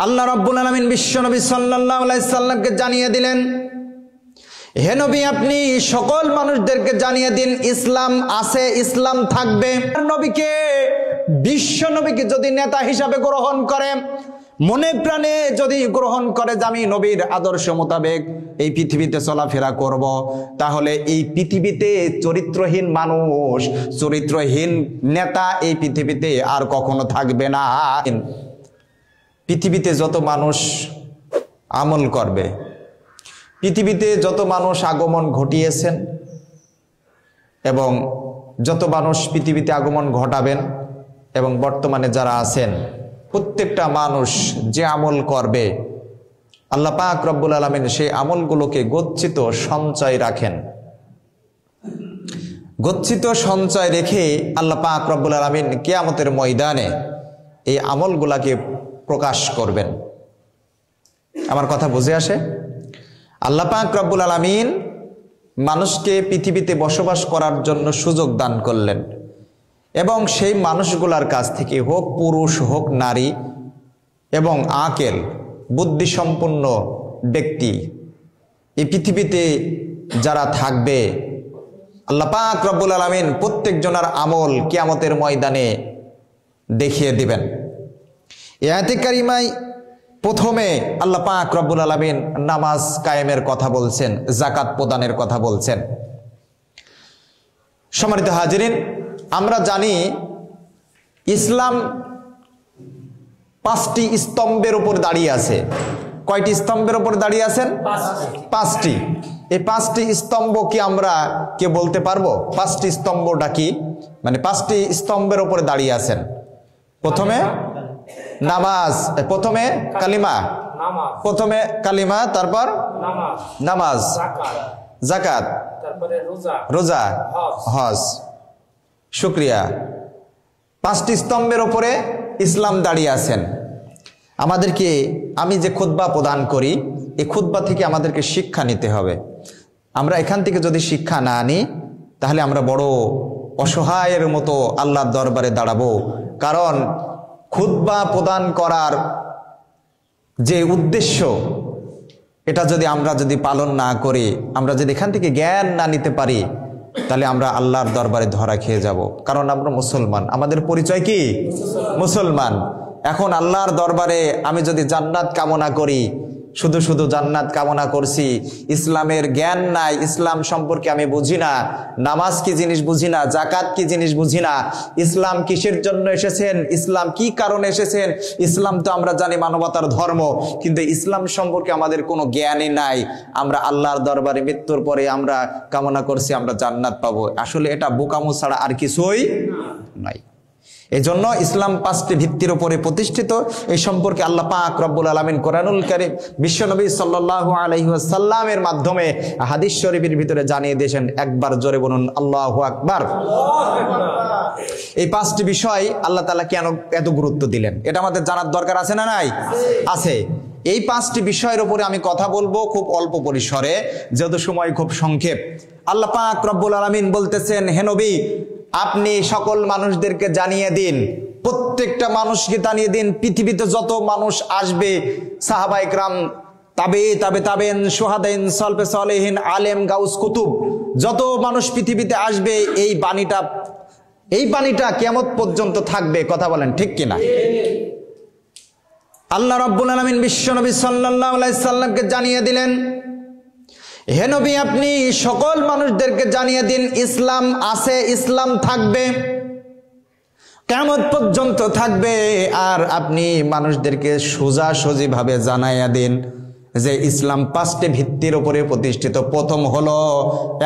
আল্লাহ রাব্বুল আলামিন বিশ্বনবী সাল্লাল্লাহু আলাইহি সাল্লামকে জানিয়ে দিলেন, হে নবী আপনি সকল মানুষদেরকে জানিয়ে দিন ইসলাম আছে, ইসলাম থাকবে। নবীকে, বিশ্ব নবীকে যদি নেতা হিসাবে গ্রহণ করে, মনে প্রাণে যদি গ্রহণ করে যে আমি নবীর আদর্শ মোতাবেক এই পৃথিবীতে চলাফেরা করব, তাহলে এই পৃথিবীতে চরিত্রহীন মানুষ, চরিত্রহীন নেতা এই পৃথিবীতে আর কখনো থাকবে না। পৃথিবীতে যত মানুষ আমল করবে, পৃথিবীতে যত মানুষ আগমন ঘটিয়েছেন এবং যত মানুষ পৃথিবীতে আগমন ঘটাবেন এবং বর্তমানে যারা আছেন, প্রত্যেকটা মানুষ যে আমল করবে আল্লাহ পাক রব্বুল আলামিন সেই আমলগুলোকে গচ্ছিত সঞ্চয় রাখেন। গচ্ছিত সঞ্চয় রেখে আল্লাহ পাক রব্বুল আলামিন কিয়ামতের ময়দানে এই আমলগুলাকে প্রকাশ করবেন। আমার কথা বুঝে আসে? আল্লাহ পাক রব্বুল আলামিন মানুষকে পৃথিবীতে বসবাস করার জন্য সুযোগ দান করলেন এবং সেই মানুষগুলার কাছ থেকে, হোক পুরুষ হোক নারী এবং আকেল বুদ্ধিসম্পন্ন ব্যক্তি, এই পৃথিবীতে যারা থাকবে আল্লাহ পাক রব্বুল আলামিন প্রত্যেকজনের আমল কিয়ামতের ময়দানে দেখিয়ে দিবেন। এই আয়াতে কারিমায় প্রথমে আল্লাহ পাক রব্বুল আলামিন নামাজ কায়েমের কথা বলছেন, যাকাত প্রদানের কথা বলছেন। সম্মানিত হাজিরিন, আমরা জানি ইসলাম 5টি স্তম্ভের উপর দাঁড়িয়ে আছে। কয়টি স্তম্ভের উপর দাঁড়িয়ে আছেন? 5টি। এই 5টি স্তম্ভ কি আমরা কে বলতে পারবো? 5টি স্তম্ভটা কি? মানে 5টি স্তম্ভের উপরে দাঁড়িয়ে আছেন। প্রথমে নামাজ, প্রথমে কালিমা, প্রথমে কালিমা, তারপর নামাজ, যাকাত, রোজা, হজ। শুকরিয়া। 5টি স্তম্ভের উপরে ইসলাম দাঁড়িয়ে আছেন। আমাদেরকে, আমি যে খুতবা প্রদান করি, এই খুতবা থেকে আমাদেরকে শিক্ষা নিতে হবে। আমরা এখান থেকে যদি শিক্ষা না আনি তাহলে আমরা বড় অসহায়ের মতো আল্লাহর দরবারে দাঁড়াবো। কারণ খুতবা প্রদান করার যে উদ্দেশ্য, এটা যদি আমরা পালন না করি, আমরা যদি এখান থেকে জ্ঞান না নিতে পারি, তাহলে আমরা আল্লাহর দরবারে ধরা খেয়ে যাব। কারণ আমরা মুসলমান, আমাদের পরিচয় কি? মুসলমান। এখন আল্লাহর দরবারে আমি যদি জান্নাত কামনা করি, শুধু শুধু জান্নাত কামনা করছি, ইসলামের জ্ঞান নাই, ইসলাম সম্পর্কে আমি বুঝি না, নামাজ কি জিনিস বুঝি না, যাকাত কি জিনিস বুঝি না, ইসলাম কিসের জন্য এসেছেন, ইসলাম কি কারণে এসেছেন, ইসলাম তো আমরা জানি মানবতার ধর্ম, কিন্তু ইসলাম সম্পর্কে আমাদের কোনো জ্ঞানই নাই। আমরা আল্লাহর দরবারে মৃত্যুর পরে আমরা কামনা করছি আমরা জান্নাত পাবো। আসলে এটা বোকামো ছাড়া আর কিছুই নাই। এই জন্য ইসলাম 5টি ভিত্তির উপরে প্রতিষ্ঠিত। এই সম্পর্কে আল্লাহ পাক রব্বুল আলামিন কোরআনুল কারীম বিশ্বনবী সাল্লাল্লাহু আলাইহি ওয়াসাল্লামের মাধ্যমে হাদিস শরীফের ভিতরে জানিয়ে দিয়েছেন। একবার জোরে বলুন আল্লাহু আকবার। এই 5টি বিষয় আল্লাহ তাআলা কেন এত গুরুত্ব দিলেন, এটা আমাদের জানার দরকার আছে না নাই? আছে। এই 5টি বিষয়ের উপরে আমি কথা বলবো খুব অল্প পরিসরে, যেহেতু সময় খুব সংক্ষেপ। আল্লাহ পাক রব্বুল আলামিন বলতেছেন, হে নবী আপনি সকল মানুষদেরকে জানিয়ে দিন, প্রত্যেকটা মানুষকে জানিয়ে দিন, পৃথিবীতে যত মানুষ আসবে, সাহাবায়ে কেরাম, তাবেইন, শুহাদাইন, সালফে সালেহিন, আলেম, গাউস, কুতুব, যত মানুষ পৃথিবীতে আসবে, এই বাণীটা কিয়ামত পর্যন্ত থাকবে। কথা বলেন ঠিক কিনা? আল্লাহ রাব্বুল আলামিন বিশ্বনবী সাল্লাল্লাহু আলাইহি সাল্লামকে জানিয়ে দিলেন, হে নবী আপনি সকল মানুষদেরকে জানিয়ে দিন ইসলাম আছে, ইসলাম থাকবে, কিয়ামত পর্যন্ত থাকবে। আর আপনি মানুষদেরকে সোজাসুজি ভাবে জানাইয়া দিন যে ইসলাম 5টি ভিত্তির উপরে প্রতিষ্ঠিত। প্রথম হলো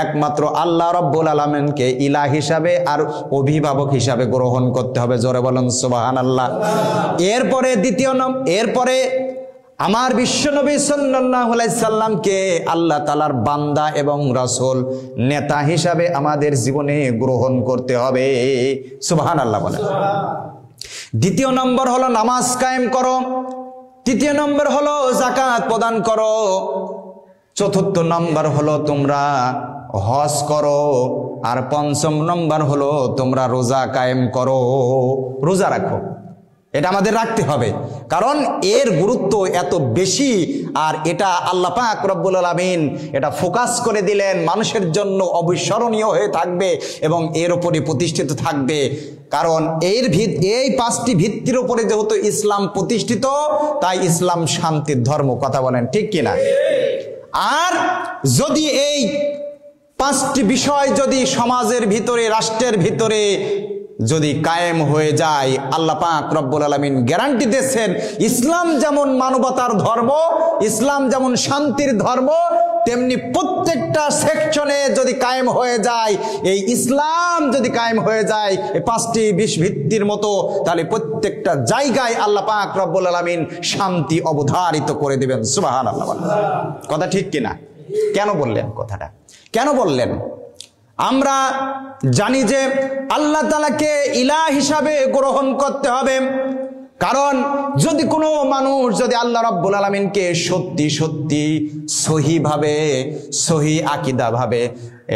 একমাত্র আল্লাহ রাব্বুল আলামিনকে ইলাহ হিসাবে আর অভিভাবক হিসাবে গ্রহণ করতে হবে। জোরে বলুন সুবহানাল্লাহ। এরপরে আমার বিশ্বনবী সাল্লাল্লাহু আলাইহি সাল্লামকে আল্লাহ তাআলার বান্দা এবং রাসূল, নেতা হিসাবে আমাদের জীবনে গ্রহণ করতে হবে। সুবহানাল্লাহ বলেন। দ্বিতীয় নম্বর হলো নামাজ কায়েম করো, তৃতীয় নম্বর হলো যাকাত প্রদান করো, চতুর্থ নম্বর হলো তোমরা হজ করো, আর পঞ্চম নম্বর হলো তোমরা রোজা কায়েম করো, রোজা রাখো। এটা আমাদের রাখতে হবে, কারণ এর গুরুত্ব এত বেশি। আর এটা আল্লাহ পাক রব্বুল আলামিন এটা ফোকাস করে দিলেন, মানুষের জন্য অবিস্মরণীয় হয়ে থাকবে এবং এর উপরে প্রতিষ্ঠিত থাকবে। কারণ এই 5টি ভিত্তির উপরে যেহেতু ইসলাম প্রতিষ্ঠিত, তাই ইসলাম শান্তির ধর্ম। কথা বলেন ঠিক কিনা? আর যদি এই 5টি বিষয় যদি সমাজের ভিতরে, রাষ্ট্রের ভিতরে যদি কায়েম হয়ে যায়, আল্লাহ পাক রব্বুল আলামিন গ্যারান্টি দিয়েছেন, ইসলাম যেমন মানবতার ধর্ম, ইসলাম যেমন শান্তির ধর্ম, তেমনি প্রত্যেকটা সেকশনে যদি কায়েম হয়ে যায়, এই ইসলাম যদি কায়েম হয়ে যায় এই 5টি ভিত্তির মতো, তাহলে প্রত্যেকটা জায়গায় আল্লাহ পাক রব্বুল আলামিন শান্তি অবধারিত করে দিবেন। সুবহানাল্লাহ। কথা ঠিক কিনা? কেন বললেন কথাটা? কেন বললেন? আমরা জানি যে আল্লাহ তাআলাকে ইলাহ হিসাবে গ্রহণ করতে হবে। কারণ যদি কোনো মানুষ যদি আল্লাহ রাব্বুল আলামিনকে সত্যি সত্যি সহিভাবে, সহি আকীদা ভাবে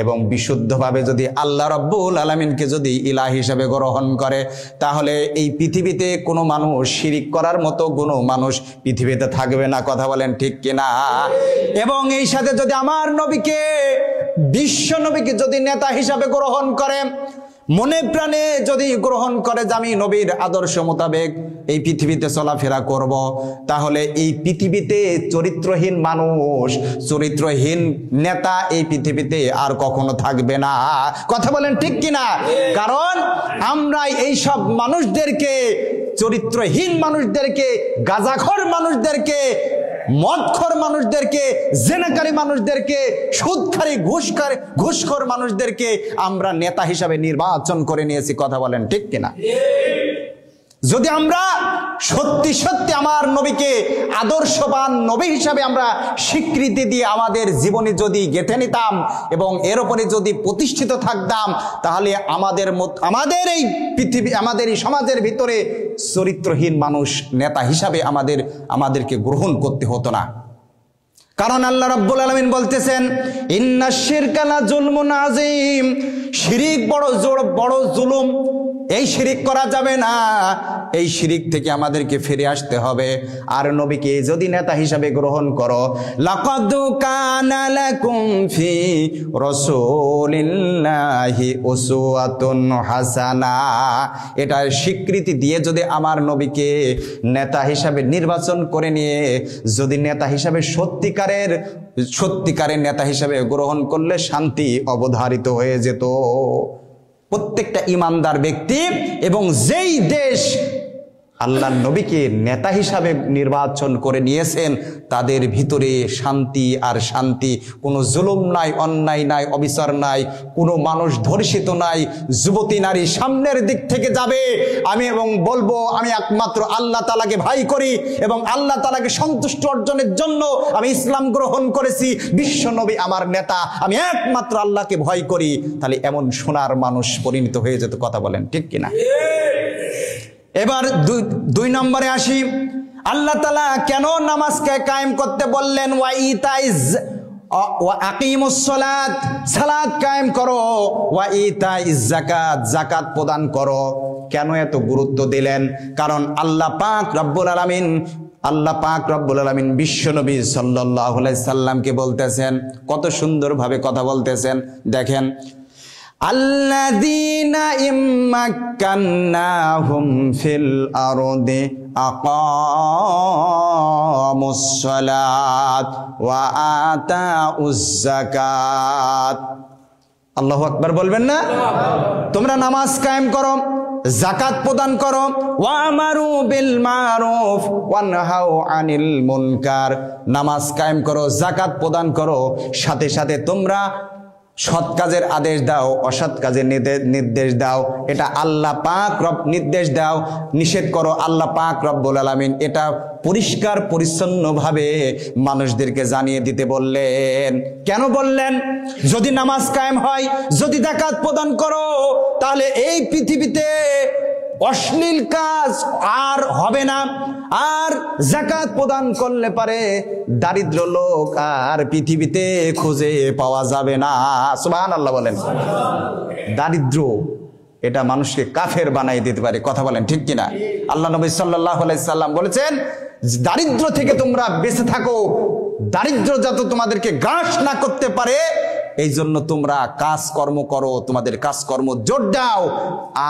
এবং বিশুদ্ধভাবে যদি আল্লাহ রাব্বুল আলামিনকে যদি ইলাহ হিসাবে গ্রহণ করে, তাহলে এই পৃথিবীতে কোনো মানুষ শিরিক করার মতো কোনো মানুষ পৃথিবীতে থাকবে না। কথা বলেন ঠিক কিনা? এবং এই সাথে যদি আমার নবীকে, বিশ্ব নবীকে যদি নেতা হিসাবে গ্রহণ করে, মনে প্রাণে যদি গ্রহণ করে যে আমি নবীর আদর্শ মোতাবেক এই পৃথিবীতে চলাফেরা করব, তাহলে এই পৃথিবীতে চরিত্রহীন মানুষ, চরিত্রহীন নেতা এই পৃথিবীতে আর কখনো থাকবে না। কথা বলেন ঠিক কিনা? কারণ আমরা এই সব মানুষদেরকে, চরিত্রহীন মানুষদেরকে, গাঁজাখোর মানুষদেরকে, মদখোর মানুষদেরকে, জেনাকারী মানুষদেরকে, সুদখারী, ঘুষখোর মানুষদেরকে আমরা নেতা হিসাবে নির্বাচন করে নিয়েছি। কথা বলেন ঠিক কিনা? যদি আমরা সত্যি সত্যি আমার নবীকে আদর্শবান নবী হিসাবে আমরা স্বীকৃতি দিয়ে আমাদের জীবনে যদি গেঁথে নিতাম এবং এর উপরে যদি প্রতিষ্ঠিত থাকতাম, তাহলে আমাদের এই পৃথিবী, আমাদের এই সমাজের ভিতরে চরিত্রহীন মানুষ নেতা হিসাবে আমাদেরকে গ্রহণ করতে হতো না। কারণ আল্লাহ রাব্বুল আলামিন বলতেছেন, ইন্নাশ শিরকা লা যুলমুন আযীম, শিরিক বড় জুলুম, এই শিরিক করা যাবে না, এই শিরিক থেকে আমাদেরকে ফিরে আসতে হবে। আর নবীকে যদি নেতা হিসাবে গ্রহণ করো, লাকাদ কানা লাকুম ফি রাসূলিল্লাহি উসওয়াতুন হাসানা, এটা স্বীকৃতি দিয়ে যদি আমার নবীকে নেতা হিসাবে নির্বাচন করে নিয়ে যদি নেতা হিসাবে সত্যিকারের নেতা হিসাবে গ্রহণ করলে শান্তি অবধারিত হয়ে যেত। প্রত্যেকটা ইমানদার ব্যক্তি এবং যেই দেশ আল্লাহর নবীকে নেতা হিসাবে নির্বাচন করে নিয়েছেন, তাদের ভিতরে শান্তি আর শান্তি, কোনো জুলুম নাই, অন্যায় নাই, অবিচার নাই, কোনো মানুষ ধর্ষিত নাই, যুবতী নারী সামনের দিক থেকে যাবে এবং বলবো আমি একমাত্র আল্লাহ তাআলাকে ভয় করি এবং আল্লাহ তাআলাকে সন্তুষ্ট অর্জনের জন্য আমি ইসলাম গ্রহণ করেছি, বিশ্ব নবী আমার নেতা, আমি একমাত্র আল্লাহকে ভয় করি, তাহলে এমন সোনার মানুষ পরিণত হয়ে যেত। কথা বলেন ঠিক কিনা? এবার 2 নম্বরে আসি, আল্লাহ তাআলা কেন নামাজকে কায়েম করতে বললেন? ওয়া আকিমুস সালাত, সালাত কায়েম করো, ওয়া ইতাইজ যাকাত, যাকাত প্রদান করো। কেন এত গুরুত্ব দিলেন? কারণ আল্লাহ পাক রব্বুল আলামিন বিশ্বনবী সাল্লাল্লাহু আলাইহি সাল্লামকে বলতেছেন, কত সুন্দরভাবে কথা বলতেছেন, দেখেন, আল্লাযীনা ইম্মাক্কান্নাহুম ফিল আরদি আকামুস সালাত ওয়া আতাউজ যাকাত। আল্লাহু আকবার বলবেন না? তোমরা নামাজ কায়েম করো, যাকাত প্রদান করো, ওয়া আমারু বিল মারুফ ওয়া নাহাউ আনিল মুনকার, নামাজ কায়েম করো, যাকাত প্রদান করো, সাথে সাথে তোমরা সৎ কাজের আদেশ দাও, অসৎ কাজের নির্দেশ দাও। এটা আল্লাহ পাক রব নির্দেশ দাও, নিষেধ করো আল্লাহ পাক রব্বুল আলামিন। এটা পরিষ্কার পরিচ্ছন্নভাবে মানুষদেরকে জানিয়ে দিতে বললেন। কেন বললেন? যদি নামাজ কায়েম হয়, যদি যাকাত প্রদান করো, তাহলে এই পৃথিবীতে অশ্লীল কাজ আর হবে না। আর যাকাত প্রদান করলে পারে দারিদ্র লোক আর পৃথিবীতে খুঁজে পাওয়া যাবে না। সুবহানাল্লাহ বলেন। দারিদ্র এটা মানুষকে কাফের বানাই দিতে পারে। কথা বলেন ঠিক কিনা? আল্লাহ নবী সাল্লাল্লাহু আলাইহি সাল্লাম বলেছেন, দারিদ্র থেকে তোমরা বেঁচে থাকো, দারিদ্র যাতে তোমাদেরকে গ্রাস না করতে পারে এই জন্য তোমরা কাজকর্ম করো, তোমাদের কাজকর্ম জোর দাও,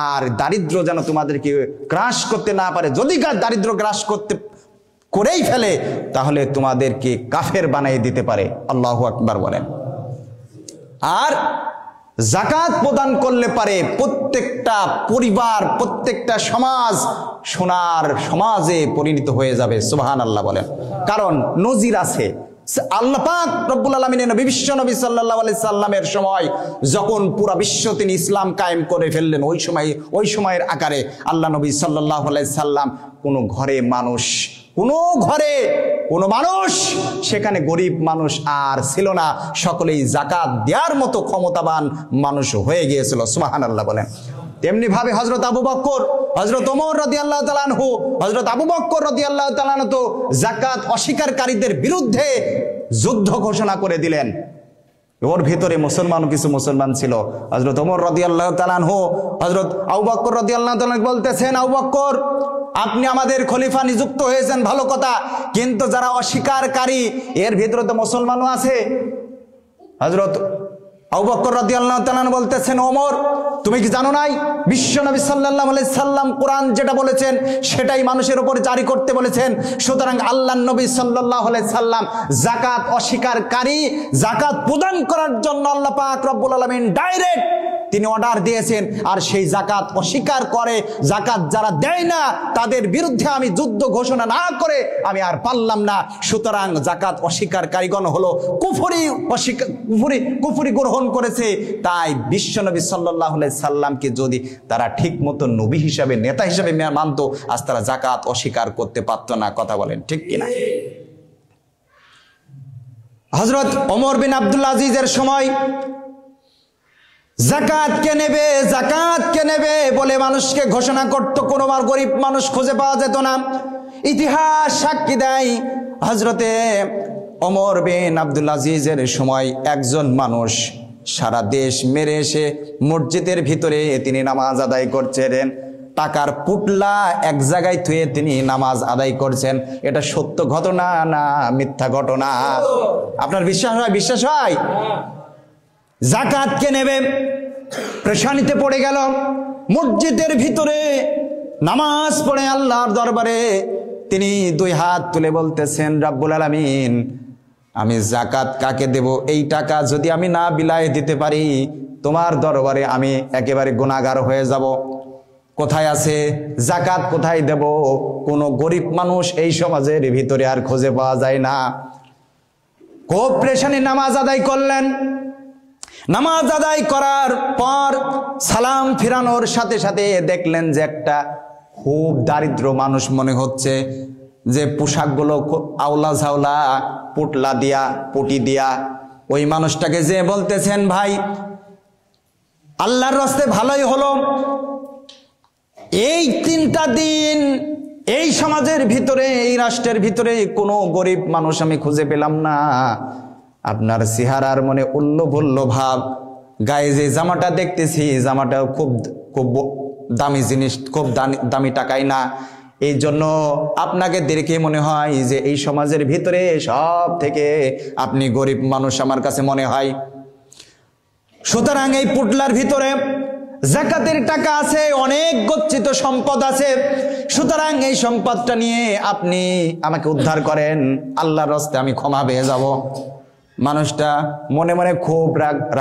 আর দারিদ্র যেন তোমাদেরকে গ্রাস করতে না পারে। যদি দারিদ্র গ্রাস করেই ফেলে তাহলে তোমাদেরকে কাফের বানিয়ে দিতে পারে। আল্লাহু আকবার বলেন। আর যাকাত প্রদান করলে পারে প্রত্যেকটা পরিবার, প্রত্যেকটা সমাজ সোনার সমাজে পরিণত হয়ে যাবে। সুবহানাল্লাহ বলেন। কারণ নজির আছে, আল্লাহ পাক রব্বুল আলামিনের নবী বিশ্ব নবী সাল্লাল্লাহু আলাইহি সাল্লামের সময় যখন পুরো বিশ্ব তিনি ইসলাম কায়েম করে ফেললেন, ওই সময়ের আকারে আল্লাহ নবী সাল্লাল্লাহু আলাইহি সাল্লাম কোনো মানুষ সেখানে গরিব মানুষ আর ছিল না, সকলেই যাকাত দেওয়ার মতো ক্ষমতাবান মানুষ হয়ে গিয়েছিল। সুবহানাল্লাহ বলেন। তেমনি ভাবে হযরত আবু বকর, হযরত ওমর রাদিয়াল্লাহু তাআলা আনহু, হযরত আবু বকর রাদিয়াল্লাহু তাআলা আনহু তো যাকাত অস্বীকারীদের বিরুদ্ধে যুদ্ধ ঘোষণা করে দিলেন। ওর ভিতরে কিছু মুসলমান ছিল। হযরত ওমর রাদিয়াল্লাহু তাআলা আনহু হযরত আবু বকর রাদিয়াল্লাহু তাআলা বলতেছেন, আবু বকর আপনি আমাদের খলিফা নিযুক্ত হয়েছেন, ভালো কথা, কিন্তু যারা অস্বীকারী এর ভিতরে তো মুসলমানও আছে। হযরত আবু বকর রাদিয়াল্লাহু তাআলা বলতেছেন, ওমর তুমি কি জানো নাই বিশ্বনবী সাল্লাল্লাহু আলাইহি সাল্লাম কোরআন যেটা বলেছেন সেটাই মানুষের উপর জারি করতে বলেছেন। সুতরাং আল্লাহর নবী সাল্লাল্লাহু আলাইহি সাল্লাম যাকাত অস্বীকারী যাকাত প্রদান করার জন্য আল্লাহ পাক রব্বুল আলামিন ডাইরেক্ট তিনি অর্ডার দিয়েছেন। আর সেই যাকাত অস্বীকার করে, যাকাত যারা দেয় না তাদের বিরুদ্ধে আমি যুদ্ধ ঘোষণা না করে আমি আর পারলাম না। সুতরাং যাকাত অস্বীকারীগণ হলো কুফরি গ্রহণ করেছে। তাই বিশ্বনবী সাল্লাল্লাহু আলাইহি সাল্লামকে যদি তারা ঠিক মতো নবী হিসাবে, নেতা হিসাবে মানতো, আজ তারা যাকাত অস্বীকার করতে পারতো না। কথা বলেন ঠিক কিনা? হযরত ওমর বিন আব্দুল আজিজের সময় যাকাত কে নেবে বলে মানুষকে ঘোষণা করতো, কোনো গরিব মানুষ খুঁজে পাওয়া যেত না। ইতিহাস সাক্ষী দেয় হযরতে ওমর বিন আব্দুল আজিজের সময় একজন মানুষ সারা দেশ মেরে এসে মসজিদের ভিতরে তিনি নামাজ আদায় করছেন, টাকার পুটলা এক জায়গায় থুয়ে তিনি নামাজ আদায় করছেন। এটা সত্য ঘটনা না মিথ্যা ঘটনা? আপনার বিশ্বাস হয়? যাকাত কে নেবে? পেরেশানিতে পড়ে গেল, মসজিদের ভিতরে নামাজ পড়ে আল্লাহর দরবারে তিনি দুই হাত তুলে বলতেছেন, রব্বুল আলামিন আমি যাকাত কাকে দেব? এই টাকা যদি আমি না বিলায় দিতে পারি তোমার দরবারে আমি একেবারে গুনাহগার হয়ে যাব। কোথায় আছে যাকাত, কোথায় দেব? কোনো গরিব মানুষ এই সমাজের ভিতরে আর খুঁজে পাওয়া যায় না। খুব পেরেশানি নামাজ আদায় করলেন। নামাজ আদায় করার পর সালাম ফিরানোর সাথে সাথে দেখলেন যে একটা খুব দারিদ্র মানুষ মনে হচ্ছে, যে পোশাকগুলো আওলা ঝাওলা, পুটলা দিয়া পুটি দিয়া। ওই মানুষটাকে যে বলতেছেন, ভাই আল্লাহর রাস্তে ভালোই হলো, এই 3টা দিন এই সমাজের ভিতরে, এই রাষ্ট্রের ভিতরে কোনো গরিব মানুষ আমি খুঁজে পেলাম না। আপনার চেহারার মনে উল্লভল্ল ভাব, গায়ে যে জামাটা দেখতেছি জামাটা খুব দামি জিনিস, খুব দামি টাকাই না। এই জন্য আপনাকে দেখে মনে হয় যে এই সমাজের ভিতরে সব থেকে আপনি গরিব মানুষ আমার কাছে মনে হয়। সুতরাং এই পুটলার ভিতরে যাকাতের টাকা আছে, অনেক গচ্ছিত সম্পদ আছে। সুতরাং এই সম্পদটা নিয়ে আপনি আমাকে উদ্ধার করেন, আল্লাহর রাস্তে আমি ক্ষমা পেয়ে যাব। মানুষটা মনে মনে খুব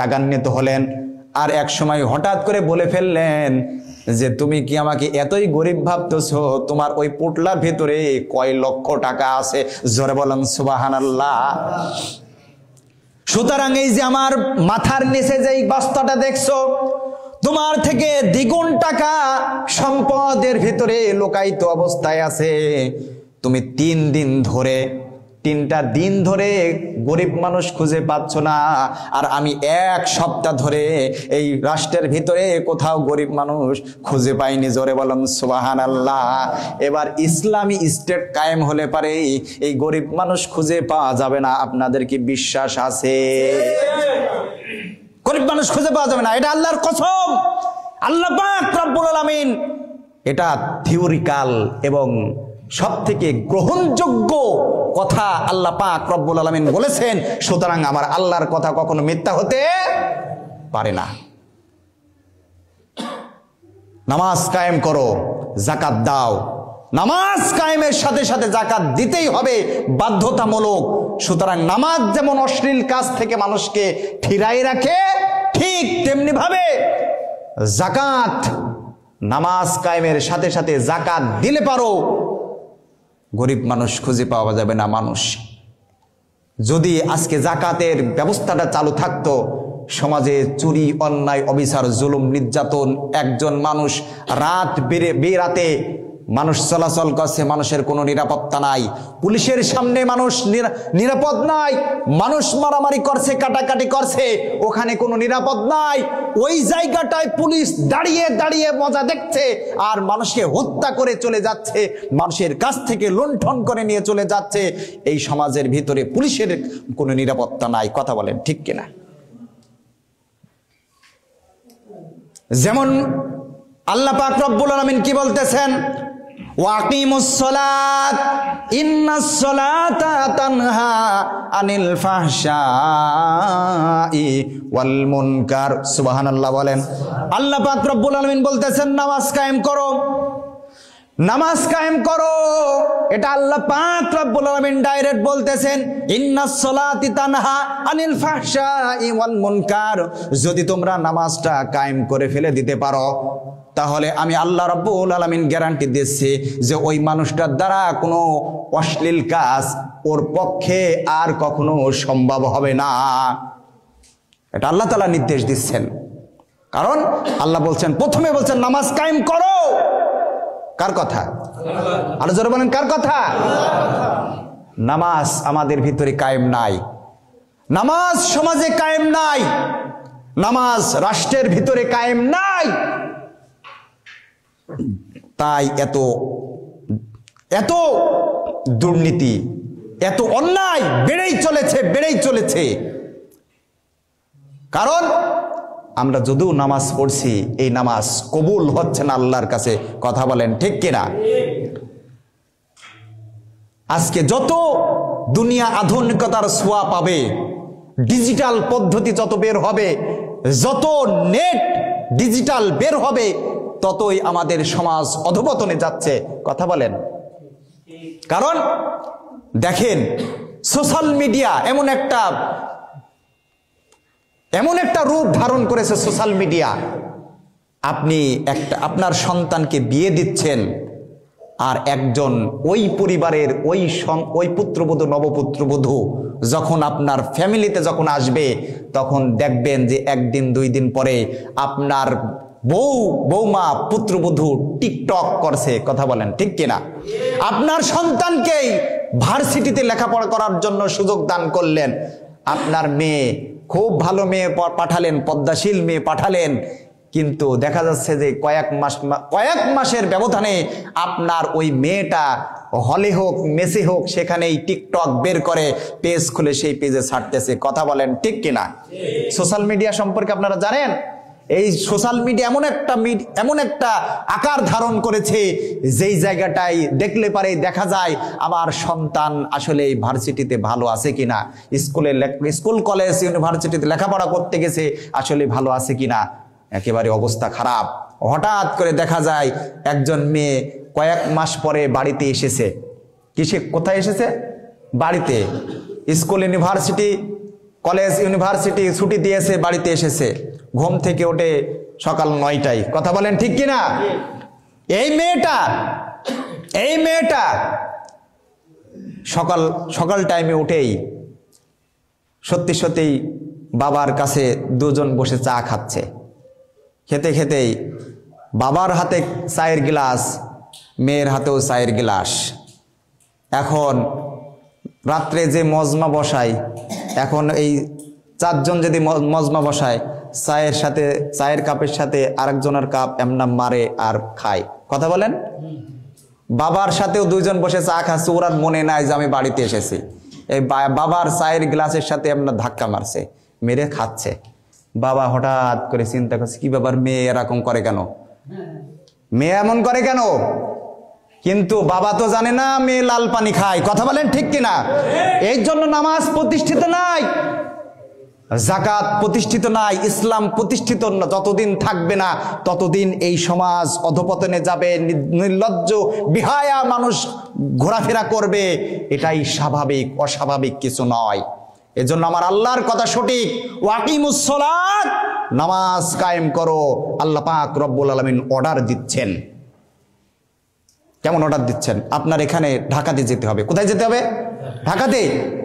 রাগান্বিত হলেন। আর এক সময় হঠাৎ করে বলে ফেললেন যে তুমি কি আমাকে এতই গরিব ভাবতেছো? তোমার ওই পুটলার ভিতরে কয় লক্ষ টাকা আছে? জোরে বলেন সুবহানাল্লাহ। সুতরাং এই যে আমার মাথার নিচে যে বস্তাটা দেখছো, তোমার থেকে দ্বিগুণ টাকা সম্পদের ভিতরে লুকায়িত অবস্থায় আছে। তুমি 3টা দিন ধরে গরিব মানুষ খুঁজে পাচ্ছ না, আর আমি 1 সপ্তাহ ধরে এই রাষ্ট্রের ভিতরে কোথাও গরিব মানুষ খুঁজে পাইনি। জোরে বলেন সুবহানাল্লাহ। এবার ইসলামী স্টেট কায়েম হলে পারে এই গরিব মানুষ খুঁজে পাওয়া যাবে না। আপনাদের কি বিশ্বাস আছে? গরিব মানুষ খুঁজে পাওয়া যাবে না, এটা আল্লাহর কসম। আল্লাহ পাক রব্বুল আলামিন এটা থিওরিক্যাল এবং সবথেকে গ্রহণযোগ্য কথা আল্লাহ পাক রব্বুল আলামিন বলেছেন, সুতরাং আমার আল্লাহর কথা কখনো মিথ্যা হতে পারে না। নামাজ কায়েম করো, যাকাত দাও। নামাজ কায়েমের সাথে সাথে যাকাত দিতেই হবে, বাধ্যতামূলক। সুতরাং নামাজ যেমন অশ্লীল কাজ থেকে মানুষকে ফিরাই রাখে, ঠিক তেমনি ভাবে যাকাত, নামাজ কায়েমের সাথে সাথে যাকাত দিলে পারো, গরিব মানুষ খুঁজে পাওয়া যাবে না। মানুষ যদি আজকে যাকাতের ব্যবস্থাটা চালু থাকতো, সমাজে চুরি, অন্যায়, অবিচার, জুলুম, নির্যাতন, একজন মানুষ রাত বেরাতে মানুষ চলাচল করছে, মানুষের কোনো নিরাপত্তা নাই, পুলিশের সামনে মানুষ নিরাপদ নাই, মানুষ মারামারি করছে, কাটাকাটি করছে, ওখানে কোনো নিরাপদ নাই। ওই জায়গাটায় পুলিশ দাঁড়িয়ে দাঁড়িয়ে মজা দেখছে আর মানুষকে হত্যা করে চলে যাচ্ছে, মানুষের কাছ থেকে লুণ্ঠন করে নিয়ে চলে যাচ্ছে। এই সমাজের ভিতরে পুলিশের কোনো নিরাপত্তা নাই। কথা বলেন ঠিক কিনা? যেমন আল্লাহ পাক রব্বুল আলামিন কি বলতেছেন, ওয়াকিমুস সালাত ইন্নাস সালাতা তানহা আনিল ফাহশাই ওয়াল মুনকার। সুবহানাল্লাহ বলেন। আল্লাহ পাক রব্বুল আলামিন বলতেছেন নামাজ কায়েম করো, নামাজ কায়েম করো। এটা আল্লাহ পাক রব্বুল আলামিন ডাইরেক্ট বলতেছেন, ইন্নাস সালাতি তানহা আনিল ফাহশাই ওয়াল মুনকার। যদি তোমরা নামাজটা কায়েম করে ফেলে দিতে পারো, তাহলে আমি আল্লাহ রাব্বুল আলামিন গ্যারান্টি দিচ্ছি যে ওই মানুষটার দ্বারা কোনো অশ্লীল কাজ ওর পক্ষে আর কখনো সম্ভব হবে না। এটা আল্লাহ তাআলা নির্দেশ দিচ্ছেন। কারণ আল্লাহ বলছেন, প্রথমে বলছেন নামাজ কায়েম করো। কার কথা? আরো জোরে বলেন, কার কথা? নামাজ আমাদের ভিতরে কায়েম নাই, নামাজ সমাজে কায়েম নাই, নামাজ রাষ্ট্রের ভিতরে কায়েম নাই। তাই এত দুর্নীতি, এত অন্যায় বেড়েই চলেছে। কারণ আমরা যদিও নামাজ পড়ছি, এই নামাজ কবুল হচ্ছে না আল্লাহর কাছে। কথা বলেন ঠিক কিনা? আজকে যত দুনিয়া আধুনিকতার ছোঁয়া পাবে, ডিজিটাল পদ্ধতি যত বের হবে, যত নেট ডিজিটাল বের হবে, ততই আমাদের সমাজ অধঃপতনে যাচ্ছে। কথা বলেন। কারণ দেখেন, সোশ্যাল মিডিয়া এমন একটা রূপ ধারণ করেছে। সোশ্যাল মিডিয়া, আপনি আপনার সন্তানকে বিয়ে দিচ্ছেন, আর একজন ওই পরিবারের ওই পুত্রবধূ, নবপুত্রবধূ যখন আপনার ফ্যামিলিতে যখন আসবে, তখন দেখবেন যে একদিন দুই দিন পরে আপনার বৌমা, পুত্রবধূ টিকটক করছে। কথা বলেন ঠিক কিনা? আপনার সন্তানকেই ভার্সিটিতে লেখাপড়া করার জন্য সুযোগ দান করলেন, আপনার মেয়ে খুব ভালো মেয়ে পাঠালেন, পদ্মাশীল মেয়ে পাঠালেন, কিন্তু দেখা যাচ্ছে যে কয়েক মাসের ব্যবধানে আপনার ওই মেয়েটা হলে হোক মেসে হোক সেখানেই টিকটক বের করে পেজ খুলে সেই পেজে ছাড়তেছে। কথা বলেন ঠিক কিনা? সোশ্যাল মিডিয়া সম্পর্কে আপনারা জানেন, এই সোশ্যাল মিডিয়া এমন একটা আকার ধারণ করেছে, যেই জায়গাটায় দেখলে পারে দেখা যায় আমার সন্তান আসলে এই ভার্সিটিতে ভালো আছে কিনা, স্কুল কলেজ ইউনিভার্সিটিতে লেখাপড়া করতে গেছে আসলে ভালো আছে কিনা, একেবারে অবস্থা খারাপ। হঠাৎ করে দেখা যায় একজন মেয়ে কয়েক মাস পরে বাড়িতে এসেছে। কোথায় এসেছে? বাড়িতে। স্কুল ইউনিভার্সিটি, কলেজ ইউনিভার্সিটি ছুটি দিয়েছে, বাড়িতে এসেছে। ঘুম থেকে ওঠে সকাল 9টায়। কথা বলেন ঠিক কিনা? এই মেয়েটা সকাল টাইমে উঠেই সত্যি বাবার কাছে দুজন বসে চা খাচ্ছে। খেতে খেতেই বাবার হাতে চায়ের গ্লাস, মেয়ের হাতেও চায়ের গ্লাস। এখন রাত্রে যে মজমা বসায়, এখন এই চারজন যদি মজমা বসায়, চায়ের কাপের সাথে আরেকজনের কাপ এমনা মারে আর খায়। কথা বলেন। বাবার সাথেও দুইজন বসে চা খাচ্ছে, ওরা মনে নাই যে আমি বাড়িতে এসেছি। এই বাবার চায়ের গ্লাসের সাথে এমনা ধাক্কা মারছে, মেরে খাচ্ছে। বাবা হঠাৎ করে চিন্তা করছে, কি ব্যাপার, মেয়ে এরকম করে কেন, মেয়ে এমন করে কেন? কিন্তু বাবা তো জানে না মেয়ে লাল পানি খায়। কথা বলেন ঠিক কিনা? এই জন্য নামাজ প্রতিষ্ঠিত নাই, যাকাত প্রতিষ্ঠিত নাই, ইসলাম প্রতিষ্ঠিত যতদিন থাকবে না ততদিন এই সমাজ অধপতনে যাবে, নির্লজ্জ বিহায়া মানুষ ঘোরাফেরা করবে। এটাই স্বাভাবিক, অস্বাভাবিক কিছু নয়। এজন্য আমার আল্লাহর কথা সঠিক, ওয়াকিমুস সালাত, নামাজ কায়েম করো। আল্লাহ পাক রব্বুল আলামিন অর্ডার দিচ্ছেন। কেমন অর্ডার দিচ্ছেন? আপনার এখানে ঢাকাতে যেতে হবে। কোথায় যেতে হবে? ঢাকাতে।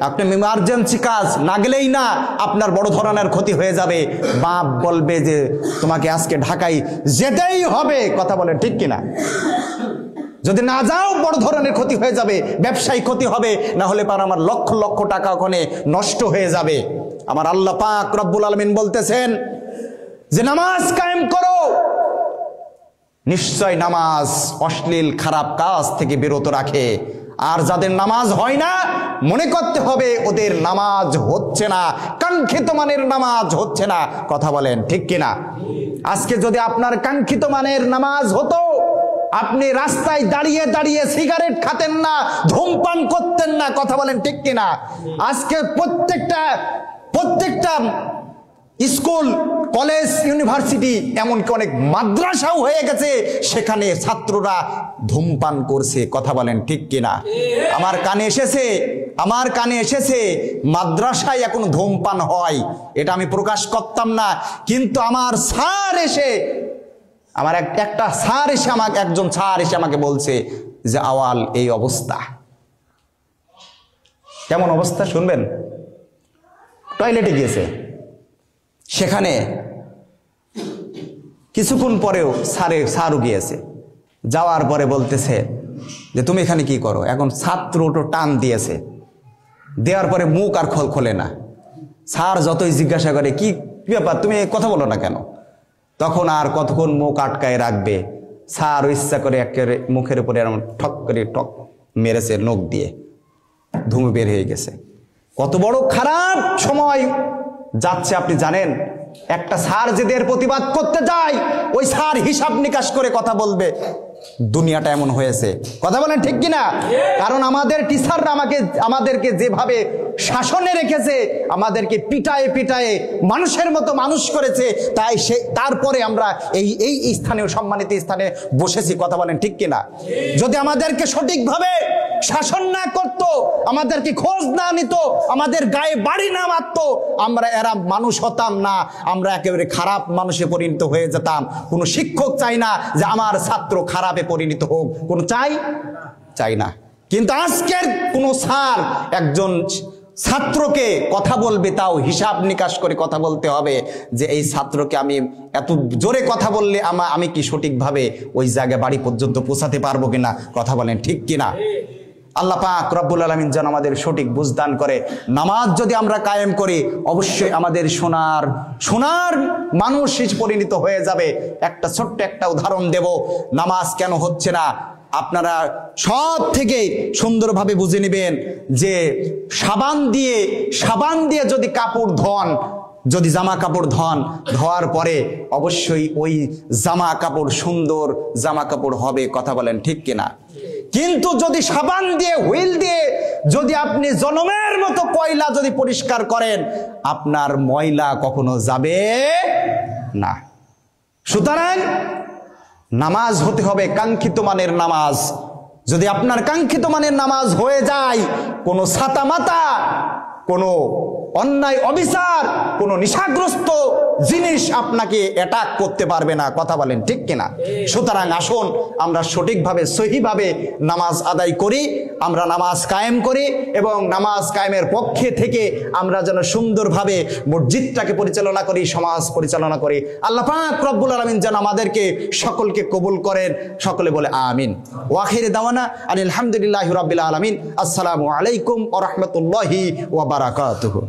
আপনি ইমার্জেন্সি কাজ না গেলেই না, আপনার বড় ধরনের ক্ষতি হয়ে যাবে। বাপ বলবে যে তোমাকে আজকে ঢাকায় যেতেই হবে। কথা বলেন ঠিক কিনা? যদি না যাও বড় ধরনের ক্ষতি হয়ে যাবে, ব্যবসায়ী ক্ষতি হবে, না হলে পার আমার লক্ষ লক্ষ টাকা ওখানে নষ্ট হয়ে যাবে। আমার আল্লাহ পাক রব্বুল আলামিন বলতেছেন যে নামাজ কায়েম করো। নিশ্চয় নামাজ অশ্লীল খারাপ কাজ থেকে বিরত রাখে। আর যাদের নামাজ হয় না, মনে করতে হবে ওদের নামাজ হচ্ছে না, কাঙ্ক্ষিত মানের নামাজ হচ্ছে না। কথা বলেন ঠিক কিনা? আজকে যদি আপনার কাঙ্ক্ষিত মানের নামাজ হতো, আপনি রাস্তায় দাঁড়িয়ে দাঁড়িয়ে সিগারেট খাতেন না, ধূমপান করতেন না। কথা বলেন ঠিক কিনা? আজকে প্রত্যেকটা স্কুল, কলেজ, ইউনিভার্সিটি, এমনকি অনেক মাদ্রাসাও হয়ে গেছে, সেখানে ছাত্ররা ধূমপান করছে। কথা বলেন ঠিক কিনা? আমার কানে এসেছে মাদ্রাসায় এখন ধূমপান হয়। এটা আমি প্রকাশ করতাম না, কিন্তু আমার একজন স্যার এসে আমাকে বলছে যে আওয়াল এই অবস্থা। কেমন অবস্থা শুনবেন? টয়লেটে গিয়েছে, সেখানে কিছুক্ষণ পরেও স্যারও গিয়েছে। যাওয়ার পরে বলতেছে যে তুমি এখানে কি করো? এখন ছাত্র তো টান দিয়েছে, দেওয়ার পরে মুখ আর খোলে না। স্যার যতই জিজ্ঞাসা করে কি ব্যাপার, তুমি কথা বলো না কেন, তখন আর কতক্ষণ মুখ আটকায় রাখবে। স্যার ইচ্ছা করে একেবারে মুখের উপরে এরকম ঠক করে টক মেরেছে, নখ দিয়ে ধুমে বের হয়ে গেছে। কত বড় খারাপ সময় যাচ্ছে আপনি জানেন? একটা স্যার যদি এর প্রতিবাদ করতে যায়, ওই স্যার হিসাব নিকাশ করে কথা বলবে, দুনিয়াটা এমন হয়েছে। কথা বলেন ঠিক কিনা? কারণ আমাদের টিচাররা আমাদেরকে যেভাবে শাসনে রেখেছে, আমাদেরকে পিটায়ে পিটায়ে মানুষের মতো মানুষ করেছে, তাই তারপরে আমরা এই স্থানীয় সম্মানিত স্থানে বসেছি। কথা বলেন ঠিক কিনা? যদি আমাদেরকে সঠিকভাবে শাসন না করত, আমাদেরকে খোঁজ না নিত, আমাদের গায়ে বাড়ি না মারত, আমরা এরা মানুষ হতাম না, আমরা একেবারে খারাপ মানুষে পরিণত হয়ে যেতাম। কোনো শিক্ষক চাই না যে আমার ছাত্র খারাপে পরিণত হোক, কোনো চাই না। কিন্তু আজকের কোনো স্যার একজন ছাত্রকে কথা বলবে, তাও হিসাব নিকাশ করে কথা বলতে হবে যে এই ছাত্রকে আমি এত জোরে কথা বললে আমি কি সঠিকভাবে ওই জায়গায় বাড়ি পর্যন্ত পৌঁছাতে পারবো কিনা। কথা বলেন ঠিক কিনা? আল্লাহ পাক রব্বুল আলামিন যেন আমাদের সঠিক বুঝদান করে। নামাজ যদি আমরা কায়েম করি, অবশ্যই আমাদের সোনার মানুষ পরিণত হয়ে যাবে। ছোট্ট একটা উদাহরণ দেব, নামাজ কেন হচ্ছে না আপনারা সব থেকে সুন্দরভাবে বুঝে নেবেন যে সাবান দিয়ে যদি কাপড় ধোন, যদি জামা কাপড় ধোয়ার পরে অবশ্যই ওই জামা কাপড় সুন্দর জামা কাপড় হবে। কথা বলেন ঠিক কিনা? কিন্তু যদি সাবান দিয়ে, হুইল দিয়ে যদি আপনি জনমের মতো কয়লা যদি পরিষ্কার করেন, আপনার ময়লা কখনো যাবে না। সুতরাং নামাজ হতে হবে কাঙ্ক্ষিত মানের নামাজ। যদি আপনার কাঙ্ক্ষিত মানের নামাজ হয়ে যায়, কোনো ছাতা মাতা, কোনো অন্যায় অবিচার, কোনো নিশাগ্রস্ত জিনিস আপনাকে অ্যাটাক করতে পারবে না। কথা বলেন ঠিক কিনা? সুতরাং আসুন আমরা সঠিকভাবে সহিভাবে নামাজ আদায় করি, আমরা নামাজ কায়েম করি, এবং নামাজ কায়েমের পক্ষে থেকে আমরা যেন সুন্দরভাবে মসজিদটাকে পরিচালনা করি, সমাজ পরিচালনা করি। আল্লাহ পাক রব্বুল আলামিন যেন আমাদেরকে সকলকে কবুল করেন। সকলে বলে আমিন। ওয়াখির দাওয়ানা আলহামদুলিল্লাহি রাব্বিল আলামিন। আসসালামু আলাইকুম ওয়া রাহমাতুল্লাহি ওয়া বারাকাতুহু।